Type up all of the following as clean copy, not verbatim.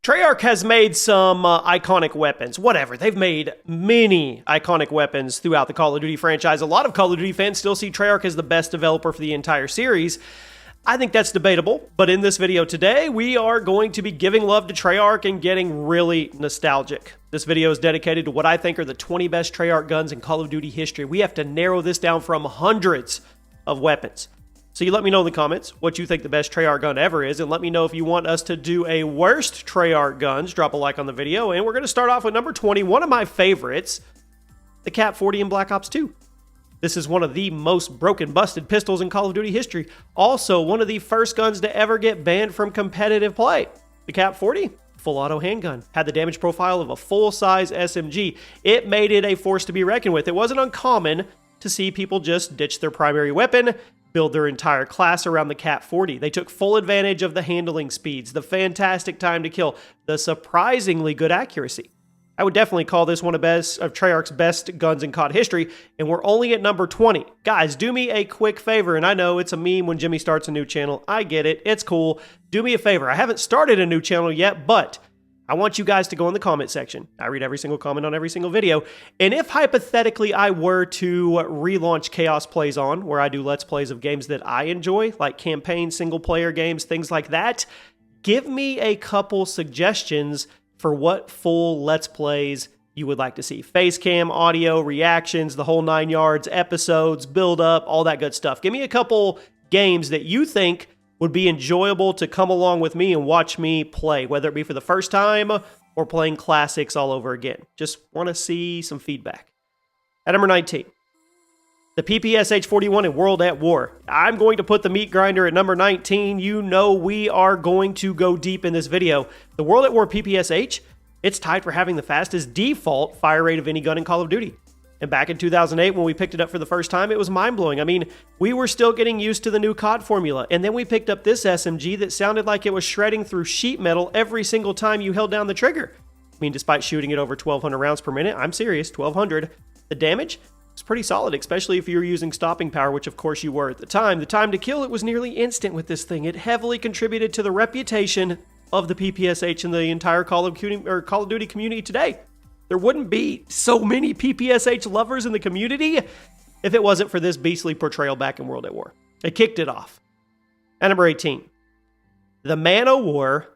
Treyarch has made some iconic weapons. Whatever. They've made many iconic weapons throughout the Call of Duty franchise. A lot of Call of Duty fans still see Treyarch as the best developer for the entire series. I think that's debatable, but in this video today, we are going to be giving love to Treyarch and getting really nostalgic. This video is dedicated to what I think are the 20 best Treyarch guns in Call of Duty history. We have to narrow this down from hundreds of weapons. So you let me know in the comments what you think the best Treyarch gun ever is, and let me know if you want us to do a worst Treyarch guns. Drop a like on the video, and we're going to start off with number 20, one of my favorites, the Cap 40 in Black Ops 2. This is one of the most broken, busted pistols in Call of Duty history. Also, one of the first guns to ever get banned from competitive play. The Cap 40, full auto handgun, had the damage profile of a full-size SMG. It made it a force to be reckoned with. It wasn't uncommon to see people just ditch their primary weapon, build their entire class around the Cap 40. They took full advantage of the handling speeds, the fantastic time to kill, the surprisingly good accuracy. I would definitely call this one of Treyarch's best guns in COD history, and we're only at number 20. Guys, do me a quick favor, and I know it's a meme when Jimmy starts a new channel. I get it. It's cool. Do me a favor. I haven't started a new channel yet, but I want you guys to go in the comment section. I read every single comment on every single video, and if hypothetically I were to relaunch Chaos Plays On, where I do Let's Plays of games that I enjoy, like campaign, single-player games, things like that, give me a couple suggestions for what full Let's Plays you would like to see. Face cam, audio, reactions, the whole 9 yards, episodes, build up, all that good stuff. Give me a couple games that you think would be enjoyable to come along with me and watch me play, whether it be for the first time or playing classics all over again. Just want to see some feedback. At number 19, the PPSH-41 in World at War. I'm going to put the meat grinder at number 19. You know we are going to go deep in this video. The World at War PPSH, it's tied for having the fastest default fire rate of any gun in Call of Duty. And back in 2008, when we picked it up for the first time, it was mind-blowing. I mean, we were still getting used to the new COD formula, and then we picked up this SMG that sounded like it was shredding through sheet metal every single time you held down the trigger. I mean, despite shooting it over 1,200 rounds per minute, I'm serious, 1,200, the damage was pretty solid, especially if you were using stopping power, which of course you were at the time. The time to kill, it was nearly instant with this thing. It heavily contributed to the reputation of the PPSH and the entire Call of Duty community today. There wouldn't be so many PPSH lovers in the community if it wasn't for this beastly portrayal back in World at War. It kicked it off. At number 18, the Man o' War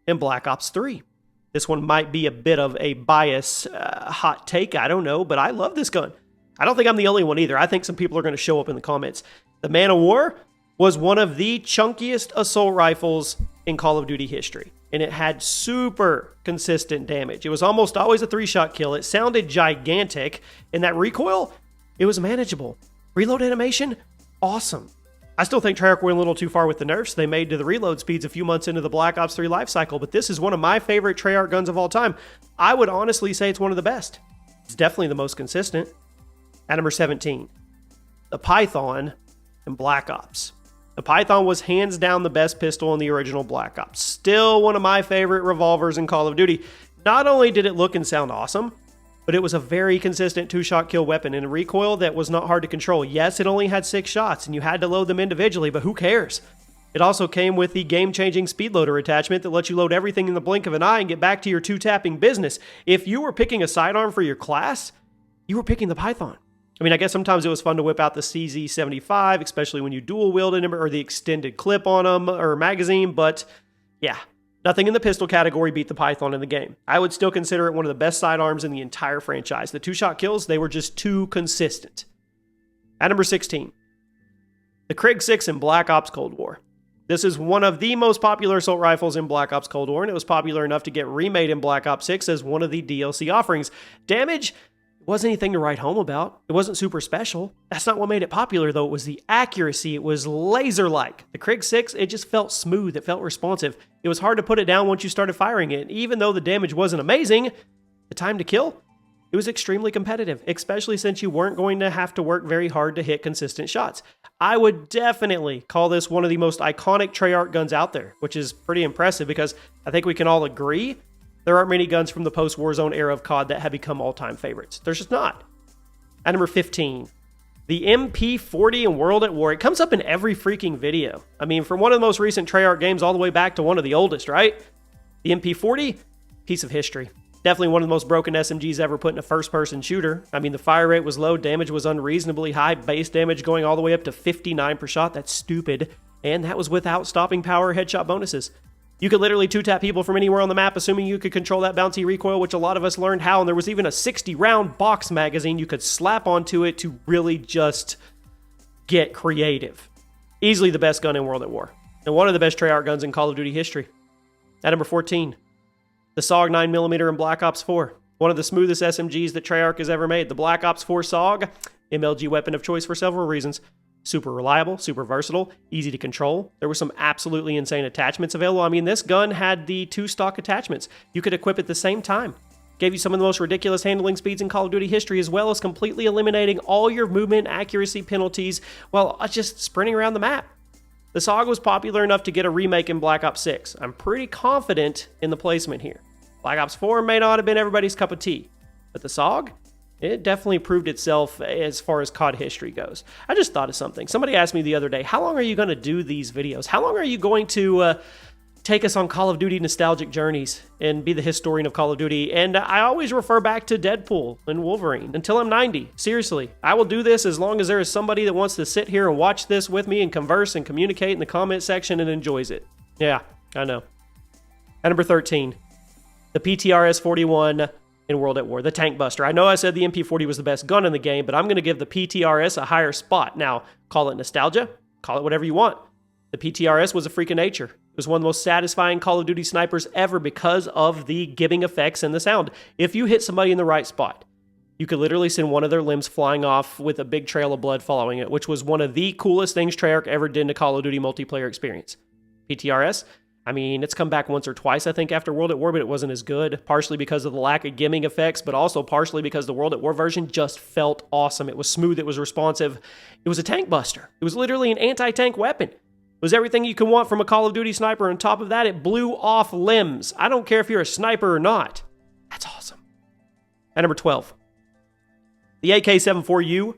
in Black Ops 3. This one might be a bit of a bias, hot take, I don't know, but I love this gun. I don't think I'm the only one either. I think some people are going to show up in the comments. The Man o' War was one of the chunkiest assault rifles in Call of Duty history, and it had super consistent damage. It was almost always a 3-shot kill. It sounded gigantic, and that recoil, it was manageable. Reload animation, awesome. I still think Treyarch went a little too far with the nerfs they made to the reload speeds a few months into the Black Ops 3 lifecycle, but this is one of my favorite Treyarch guns of all time. I would honestly say it's one of the best. It's definitely the most consistent. At number 17, the Python in Black Ops. The Python was hands down the best pistol in the original Black Ops. Still one of my favorite revolvers in Call of Duty. Not only did it look and sound awesome, but it was a very consistent 2-shot kill weapon and a recoil that was not hard to control. Yes, it only had 6 shots and you had to load them individually, but who cares? It also came with the game-changing speed loader attachment that lets you load everything in the blink of an eye and get back to your 2-tapping business. If you were picking a sidearm for your class, you were picking the Python. I mean, I guess sometimes it was fun to whip out the CZ75, especially when you dual-wielded them, or the extended clip on them, or magazine, but yeah, nothing in the pistol category beat the Python in the game. I would still consider it one of the best sidearms in the entire franchise. The 2-shot kills, they were just too consistent. At number 16, the Krig 6 in Black Ops Cold War. This is one of the most popular assault rifles in Black Ops Cold War, and it was popular enough to get remade in Black Ops 6 as one of the DLC offerings. Damage, it wasn't anything to write home about. It wasn't super special. That's not what made it popular, though. It was the accuracy. It was laser-like. The Krig 6, it just felt smooth. It felt responsive. It was hard to put it down once you started firing it. Even though the damage wasn't amazing, the time to kill, it was extremely competitive, especially since you weren't going to have to work very hard to hit consistent shots. I would definitely call this one of the most iconic Treyarch guns out there, which is pretty impressive because I think we can all agree there aren't many guns from the post-Warzone era of COD that have become all-time favorites. There's just not. At number 15, the MP40 in World at War. It comes up in every freaking video. I mean, from one of the most recent Treyarch games all the way back to one of the oldest, right? The MP40, piece of history. Definitely one of the most broken SMGs ever put in a first-person shooter. I mean, the fire rate was low, damage was unreasonably high, base damage going all the way up to 59 per shot. That's stupid. And that was without stopping power headshot bonuses. You could literally two-tap people from anywhere on the map, assuming you could control that bouncy recoil, which a lot of us learned how, and there was even a 60-round box magazine you could slap onto it to really just get creative. Easily the best gun in World at War, and one of the best Treyarch guns in Call of Duty history. At number 14, the SOG 9mm in Black Ops 4. One of the smoothest SMGs that Treyarch has ever made. The Black Ops 4 SOG, MLG weapon of choice for several reasons. Super reliable, super versatile, easy to control. There were some absolutely insane attachments available. I mean, this gun had the 2 stock attachments. You could equip at the same time. Gave you some of the most ridiculous handling speeds in Call of Duty history, as well as completely eliminating all your movement accuracy penalties while just sprinting around the map. The SOG was popular enough to get a remake in Black Ops 6. I'm pretty confident in the placement here. Black Ops 4 may not have been everybody's cup of tea, but the SOG, it definitely proved itself as far as COD history goes. I just thought of something. Somebody asked me the other day, how long are you going to do these videos? How long are you going to take us on Call of Duty nostalgic journeys and be the historian of Call of Duty? And I always refer back to Deadpool and Wolverine until I'm 90. Seriously, I will do this as long as there is somebody that wants to sit here and watch this with me and converse and communicate in the comment section and enjoys it. Yeah, I know. At number 13, the PTRS-41 in World at War, the Tank Buster. I know I said the MP40 was the best gun in the game, but I'm going to give the PTRS a higher spot. Now, call it nostalgia, call it whatever you want. The PTRS was a freak of nature. It was one of the most satisfying Call of Duty snipers ever because of the giving effects and the sound. If you hit somebody in the right spot, you could literally send one of their limbs flying off with a big trail of blood following it, which was one of the coolest things Treyarch ever did in a Call of Duty multiplayer experience. PTRS, I mean, it's come back once or twice, I think, after World at War, but it wasn't as good, partially because of the lack of gimming effects, but also partially because the World at War version just felt awesome. It was smooth, it was responsive. It was a tank buster. It was literally an anti-tank weapon. It was everything you can want from a Call of Duty sniper. On top of that, it blew off limbs. I don't care if you're a sniper or not. That's awesome. At number 12, the AK-74U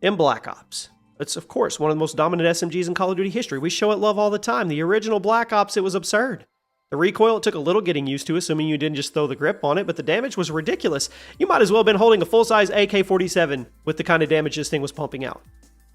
in Black Ops. It's, of course, one of the most dominant SMGs in Call of Duty history. We show it love all the time. The original Black Ops, it was absurd. The recoil, it took a little getting used to, assuming you didn't just throw the grip on it, but the damage was ridiculous. You might as well have been holding a full-size AK-47 with the kind of damage this thing was pumping out.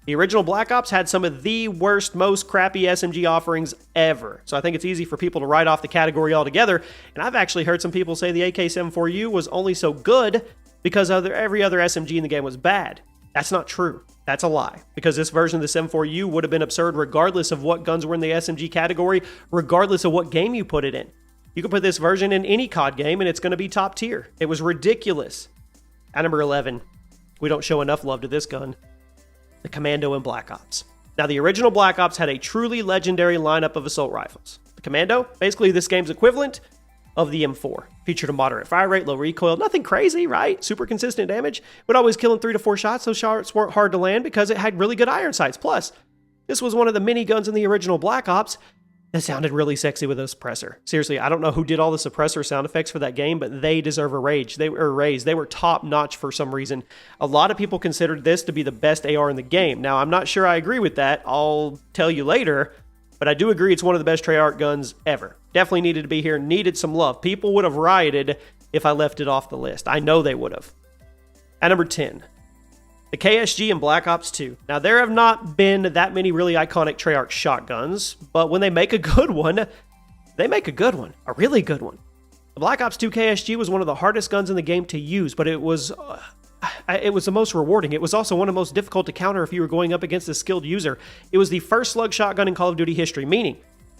The original Black Ops had some of the worst, most crappy SMG offerings ever. So I think it's easy for people to write off the category altogether. And I've actually heard some people say the AK-74U was only so good because every other SMG in the game was bad. That's not true. That's a lie, because this version of the 74U would have been absurd regardless of what guns were in the SMG category, regardless of what game you put it in. You can put this version in any COD game and it's going to be top tier. It was ridiculous. At number 11, we don't show enough love to this gun, the Commando in Black Ops. Now, the original Black Ops had a truly legendary lineup of assault rifles. The Commando, basically this game's equivalent of the M4. Featured a moderate fire rate, low recoil, nothing crazy, right? Super consistent damage. Would always kill in 3 to 4 shots. Those shots weren't hard to land because it had really good iron sights. Plus, this was one of the mini guns in the original Black Ops that sounded really sexy with a suppressor. Seriously, I don't know who did all the suppressor sound effects for that game, but they deserve a raise. They were top notch for some reason. A lot of people considered this to be the best AR in the game. Now, I'm not sure I agree with that. I'll tell you later. But I do agree it's one of the best Treyarch guns ever. Definitely needed to be here, needed some love. People would have rioted if I left it off the list. I know they would have. At number 10, the KSG in Black Ops 2. Now, there have not been that many really iconic Treyarch shotguns, but when they make a good one, they make a good one, a really good one. The Black Ops 2 KSG was one of the hardest guns in the game to use, but it was the most rewarding. It was also one of the most difficult to counter if you were going up against a skilled user. It was the first slug shotgun in Call of Duty history, meaning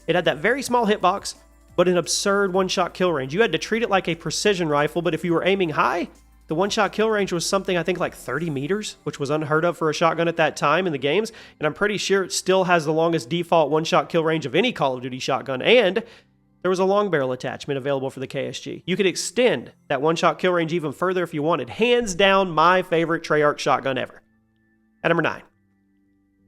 it had that very small hitbox, but an absurd one-shot kill range. You had to treat it like a precision rifle, but if you were aiming high, the one-shot kill range was something I think like 30 meters, which was unheard of for a shotgun at that time in the games, and I'm pretty sure it still has the longest default one-shot kill range of any Call of Duty shotgun, and there was a long barrel attachment available for the KSG. You could extend that one-shot kill range even further if you wanted. Hands down, my favorite Treyarch shotgun ever. At number 9,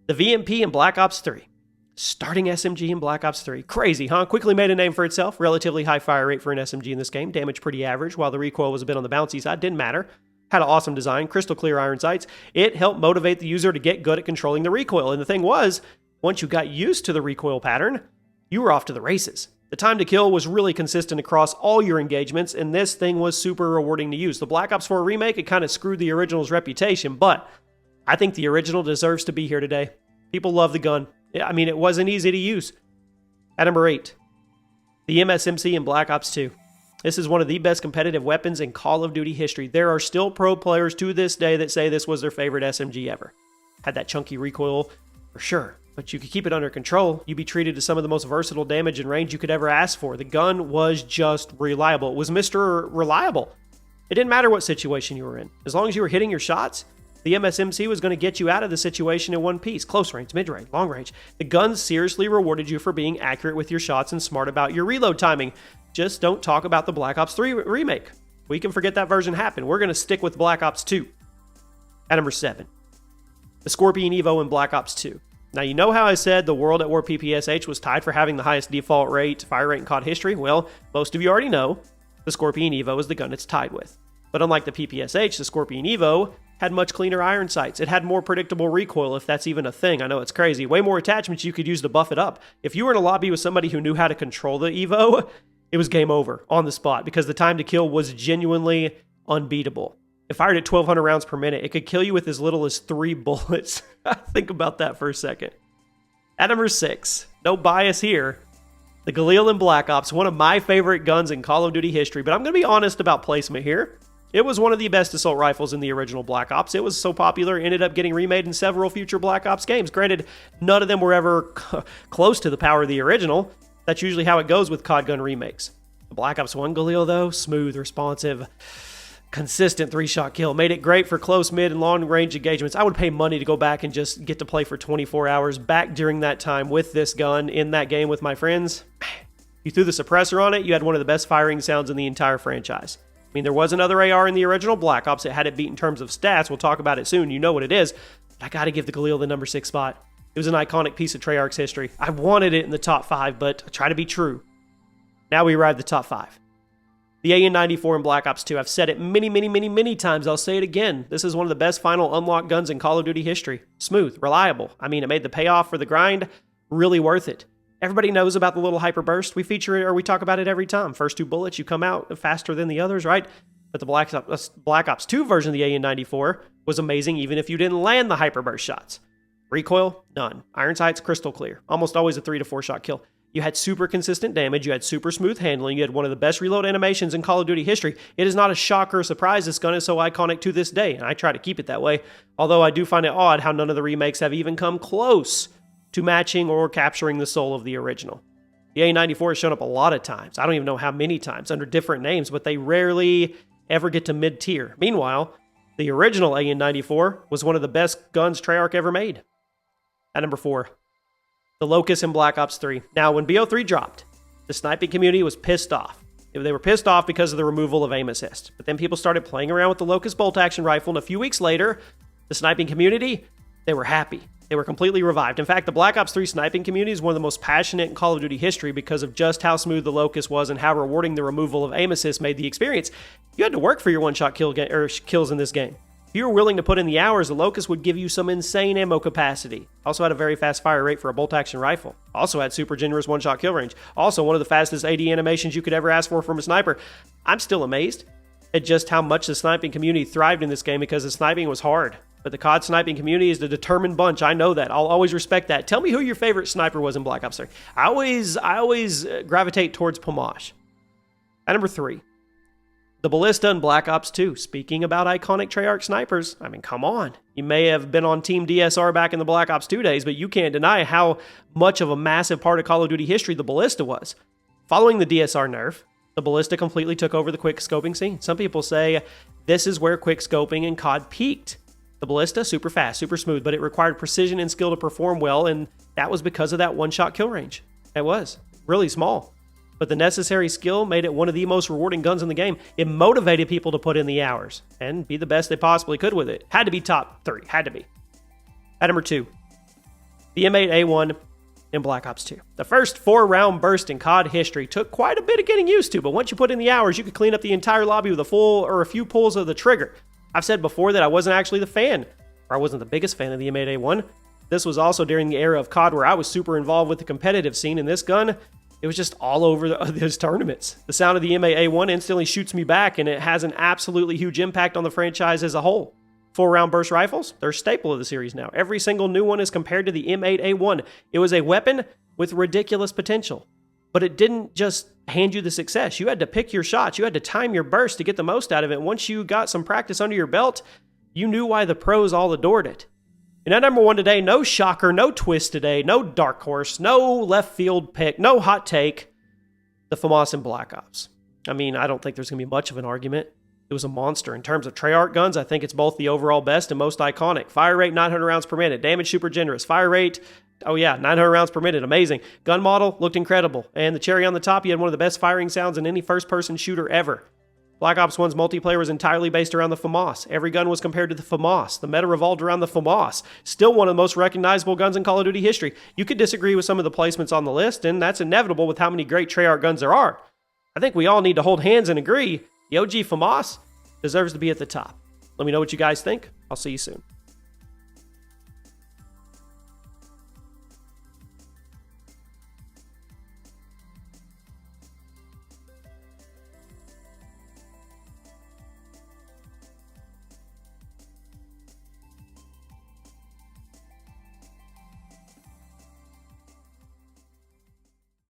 the VMP in Black Ops 3. Starting SMG in Black Ops 3. Crazy, huh? Quickly made a name for itself. Relatively high fire rate for an SMG in this game. Damage pretty average, while the recoil was a bit on the bouncy side. Didn't matter. Had an awesome design, crystal clear iron sights. It helped motivate the user to get good at controlling the recoil. And the thing was, once you got used to the recoil pattern, you were off to the races. The time to kill was really consistent across all your engagements, and this thing was super rewarding to use. The Black Ops 4 remake, it kind of screwed the original's reputation, but I think the original deserves to be here today. People love the gun. I mean, it wasn't easy to use. At number 8, the MSMC in Black Ops 2. This is one of the best competitive weapons in Call of Duty history. There are still pro players to this day that say this was their favorite SMG ever. Had that chunky recoil, for sure, but you could keep it under control. You'd be treated to some of the most versatile damage and range you could ever ask for. The gun was just reliable. It was Mr. Reliable. It didn't matter what situation you were in. As long as you were hitting your shots, the MSMC was going to get you out of the situation in one piece. Close range, mid-range, long range. The gun seriously rewarded you for being accurate with your shots and smart about your reload timing. Just don't talk about the Black Ops 3 remake. We can forget that version happened. We're going to stick with Black Ops 2. At number 7, the Scorpion Evo in Black Ops 2. Now, you know how I said the World at War PPSH was tied for having the highest default rate, fire rate in COD history? Well, most of you already know the Scorpion Evo is the gun it's tied with. But unlike the PPSH, the Scorpion Evo had much cleaner iron sights. It had more predictable recoil, if that's even a thing. I know it's crazy. Way more attachments you could use to buff it up. If you were in a lobby with somebody who knew how to control the Evo, it was game over on the spot because the time to kill was genuinely unbeatable. It fired at 1,200 rounds per minute. It could kill you with as little as 3 bullets. Think about that for a second. At number 6, no bias here, the Galil in Black Ops, one of my favorite guns in Call of Duty history, but I'm going to be honest about placement here. It was one of the best assault rifles in the original Black Ops. It was so popular, it ended up getting remade in several future Black Ops games. Granted, none of them were ever close to the power of the original. That's usually how it goes with COD gun remakes. The Black Ops 1 Galil, though, smooth, responsive, consistent 3-shot kill. Made it great for close, mid, and long-range engagements. I would pay money to go back and just get to play for 24 hours back during that time with this gun in that game with my friends. You threw the suppressor on it, you had one of the best firing sounds in the entire franchise. I mean, there was another AR in the original Black Ops that had it beat in terms of stats. We'll talk about it soon. You know what it is. But I got to give the Galil the number 6 spot. It was an iconic piece of Treyarch's history. I wanted it in the top 5, but I try to be true. Now we arrive at the top 5. The AN-94 in Black Ops 2. I've said it many times. I'll say it again. This is one of the best final unlock guns in Call of Duty history. Smooth, reliable. I mean, it made the payoff for the grind really worth it. Everybody knows about the little hyperburst. We feature it or we talk about it every time. First 2 bullets, you come out faster than the others, right? But the Black Ops 2 version of the AN-94 was amazing even if you didn't land the hyperburst shots. Recoil, none. Iron sights, crystal clear. Almost always a 3 to 4 shot kill. You had super consistent damage. You had super smooth handling. You had one of the best reload animations in Call of Duty history. It is not a shock or a surprise this gun is so iconic to this day, and I try to keep it that way. Although I do find it odd how none of the remakes have even come close to matching or capturing the soul of the original. The A94 has shown up a lot of times. I don't even know how many times under different names, but they rarely ever get to mid-tier. Meanwhile, the original AN94 was one of the best guns Treyarch ever made. At number 4, the Locust in Black Ops 3. Now, when BO3 dropped, the sniping community was pissed off. They were pissed off because of the removal of aim assist. But then people started playing around with the Locust bolt-action rifle, and a few weeks later, the sniping community, they were happy. They were completely revived. In fact, the Black Ops 3 sniping community is one of the most passionate in Call of Duty history because of just how smooth the Locust was and how rewarding the removal of aim assist made the experience. You had to work for your one-shot kills in this game. If you were willing to put in the hours, the Locust would give you some insane ammo capacity. Also had a very fast fire rate for a bolt-action rifle. Also had super generous one-shot kill range. Also one of the fastest AD animations you could ever ask for from a sniper. I'm still amazed at just how much the sniping community thrived in this game because the sniping was hard. But the COD sniping community is a determined bunch. I know that. I'll always respect that. Tell me who your favorite sniper was in Black Ops 3. I always gravitate towards Pomage. At number 3, the Ballista in Black Ops 2. Speaking about iconic Treyarch snipers, I mean, come on. You may have been on Team DSR back in the Black Ops 2 days, but you can't deny how much of a massive part of Call of Duty history the Ballista was. Following the DSR nerf, the Ballista completely took over the quick scoping scene. Some people say this is where quick scoping in COD peaked. The Ballista, super fast, super smooth, but it required precision and skill to perform well, and that was because of that one-shot kill range. It was really small, but the necessary skill made it one of the most rewarding guns in the game. It motivated people to put in the hours and be the best they possibly could with it. Had to be top 3, had to be. At number 2, the M8A1 in Black Ops 2. The first 4-round burst in COD history took quite a bit of getting used to, but once you put in the hours, you could clean up the entire lobby with a full or a few pulls of the trigger. I've said before that I wasn't actually the fan, or I wasn't the biggest fan of the M8A1. This was also during the era of COD where I was super involved with the competitive scene, and this gun, It was just all over those tournaments. The sound of the MAA1 instantly shoots me back, and it has an absolutely huge impact on the franchise as a whole. 4-round burst rifles, they're a staple of the series now. Every single new one is compared to the M8A1. It was a weapon with ridiculous potential. But it didn't just hand you the success. You had to pick your shots. You had to time your burst to get the most out of it. Once you got some practice under your belt, you knew why the pros all adored it. And at number 1 today, no shocker, no twist today, no dark horse, no left field pick, no hot take. The FAMAS and Black Ops. I mean, I don't think there's going to be much of an argument. It was a monster. In terms of Treyarch guns, I think it's both the overall best and most iconic. Fire rate, 900 rounds per minute. Damage, super generous. Fire rate, oh yeah, 900 rounds per minute. Amazing. Gun model, looked incredible. And the cherry on the top, you had one of the best firing sounds in any first-person shooter ever. Black Ops 1's multiplayer was entirely based around the FAMAS. Every gun was compared to the FAMAS. The meta revolved around the FAMAS. Still one of the most recognizable guns in Call of Duty history. You could disagree with some of the placements on the list, and that's inevitable with how many great Treyarch guns there are. I think we all need to hold hands and agree the OG FAMAS deserves to be at the top. Let me know what you guys think. I'll see you soon.